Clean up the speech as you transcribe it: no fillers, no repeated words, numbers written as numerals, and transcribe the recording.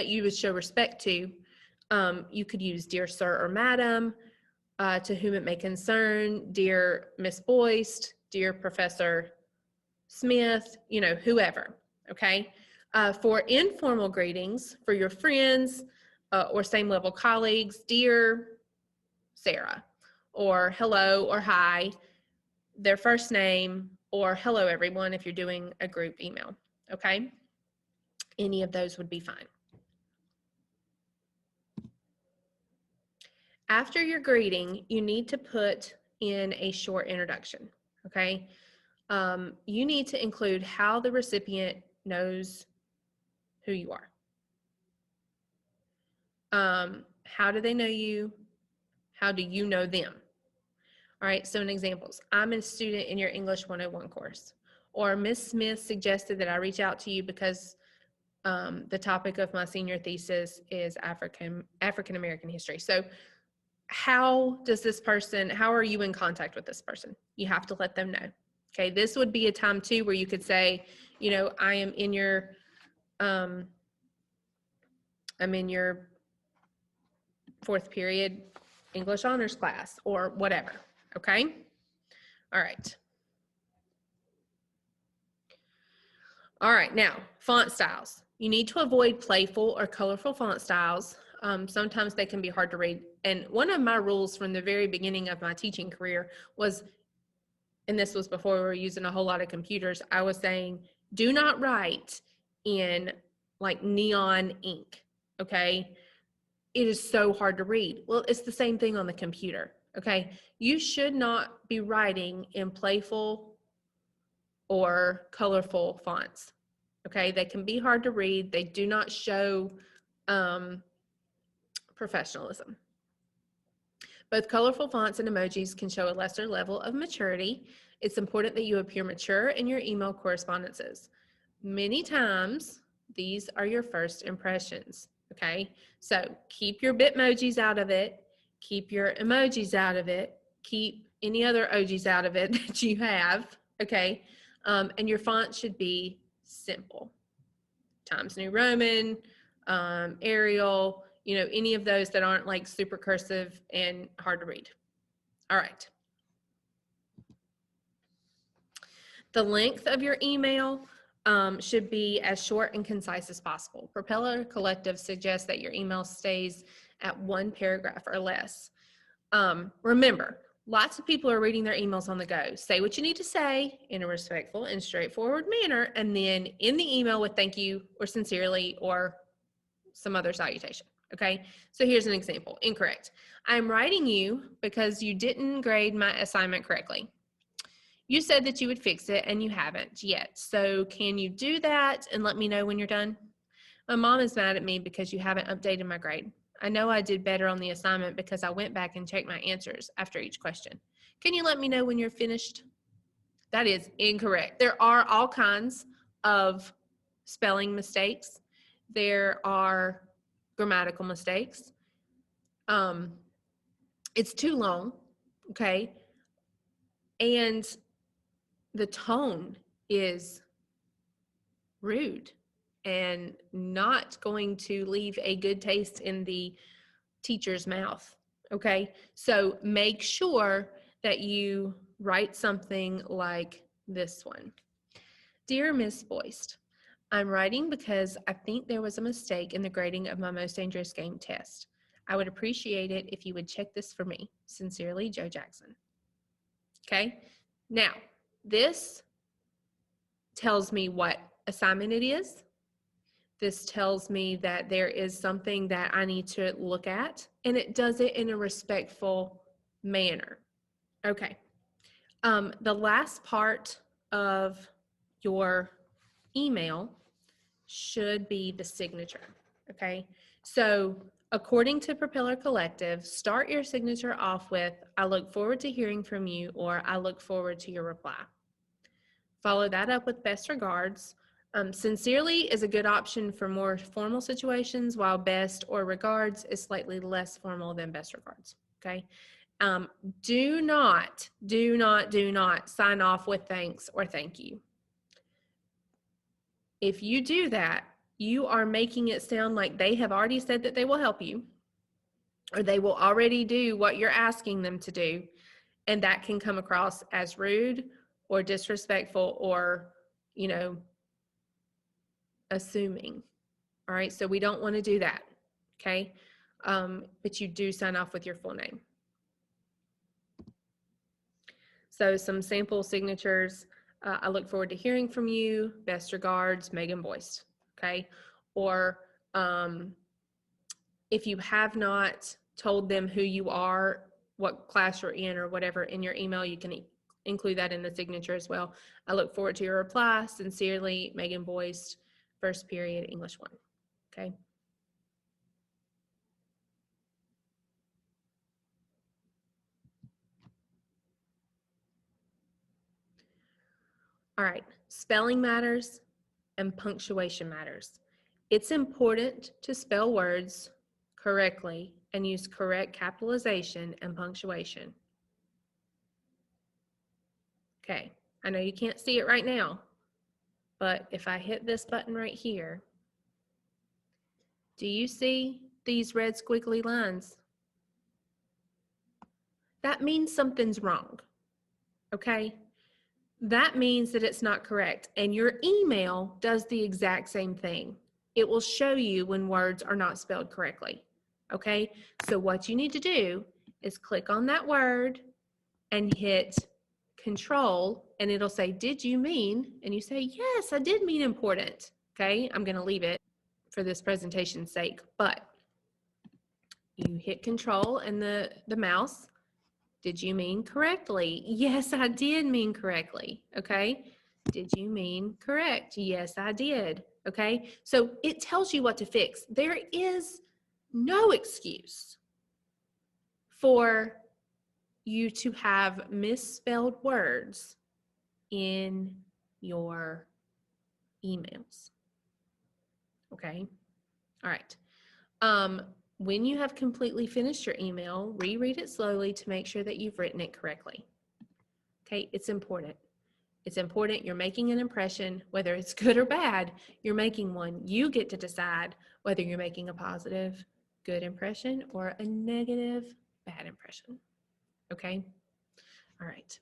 that you would show respect to, you could use dear sir or madam, to whom it may concern, dear Miss Boyce, dear Professor Smith, you know, whoever, okay? For informal greetings, for your friends or same level colleagues, dear Sarah, or hello or hi, their first name, or hello everyone if you're doing a group email, okay? Any of those would be fine. After your greeting, you need to put in a short introduction, okay? You need to include how the recipient knows who you are. How do they know you? How do you know them? All right, so in examples, I'm a student in your English 101 course, or Miss Smith suggested that I reach out to you because the topic of my senior thesis is African American history. So how are you in contact with this person? You have to let them know. Okay, this would be a time too where you could say, you know, I'm in your fourth period English honors class or whatever, okay? All right. All right, now, font styles. You need to avoid playful or colorful font styles. Sometimes they can be hard to read. And one of my rules from the very beginning of my teaching career was, and this was before we were using a whole lot of computers, I was saying, do not write in like neon ink, okay? It is so hard to read. Well, it's the same thing on the computer, okay? You should not be writing in playful or colorful fonts, okay? They can be hard to read. They do not show professionalism. Both colorful fonts and emojis can show a lesser level of maturity. It's important that you appear mature in your email correspondences. Many times, these are your first impressions, okay? So keep your Bitmojis out of it, keep your emojis out of it, keep any other emojis out of it that you have, okay? And your font should be simple. Times New Roman, Arial, you know, any of those that aren't like super cursive and hard to read. All right. The length of your email should be as short and concise as possible. Propeller Collective suggests that your email stays at 1 paragraph or less. Remember, lots of people are reading their emails on the go. Say what you need to say in a respectful and straightforward manner, and then in the email with thank you or sincerely or some other salutation, okay? So here's an example. Incorrect. I'm writing you because you didn't grade my assignment correctly. You said that you would fix it and you haven't yet. So can you do that and let me know when you're done? My mom is mad at me because you haven't updated my grade. I know I did better on the assignment because I went back and checked my answers after each question. Can you let me know when you're finished? That is incorrect. There are all kinds of spelling mistakes. There are grammatical mistakes. It's too long, okay? And the tone is rude and not going to leave a good taste in the teacher's mouth, okay? So make sure that you write something like this one. Dear Miss Boyce, I'm writing because I think there was a mistake in the grading of my most dangerous game test. I would appreciate it if you would check this for me. Sincerely, Joe Jackson. Okay? Now, this tells me what assignment it is. This tells me that there is something that I need to look at, and it does it in a respectful manner. Okay. The last part of your email should be the signature, okay? So according to Propeller Collective, start your signature off with, I look forward to hearing from you, or I look forward to your reply. Follow that up with best regards. Sincerely is a good option for more formal situations, while best or regards is slightly less formal than best regards, okay? Do not sign off with thanks or thank you. If you do that, you are making it sound like they have already said that they will help you, or they will already do what you're asking them to do. And that can come across as rude or disrespectful or, you know, assuming. All right. So we don't want to do that. Okay. But you do sign off with your full name. So some sample signatures. I look forward to hearing from you. Best regards, Megan Boyce. Okay. Or if you have not told them who you are, what class you're in, or whatever in your email, you can include that in the signature as well. I look forward to your reply. Sincerely, Megan Boyce, first period, English 1. Okay. All right. Spelling matters and punctuation matters. It's important to spell words correctly and use correct capitalization and punctuation. Okay. I know you can't see it right now, but if I hit this button right here, do you see these red squiggly lines? That means something's wrong, okay? That means that it's not correct, and your email does the exact same thing. It will show you when words are not spelled correctly, okay? So what you need to do is click on that word and hit Control, and it'll say, did you mean? And you say, yes, I did mean important, okay? I'm gonna leave it for this presentation's sake, but you hit Control and the mouse. Did you mean correctly? Yes, I did mean correctly, okay? Did you mean correct? Yes, I did, okay? So it tells you what to fix. There is no excuse for you to have misspelled words in your emails, okay? All right. When you have completely finished your email, reread it slowly to make sure that you've written it correctly. Okay, it's important. It's important. You're making an impression, whether it's good or bad, you're making one. You get to decide whether you're making a positive, good impression or a negative, bad impression. Okay? All right.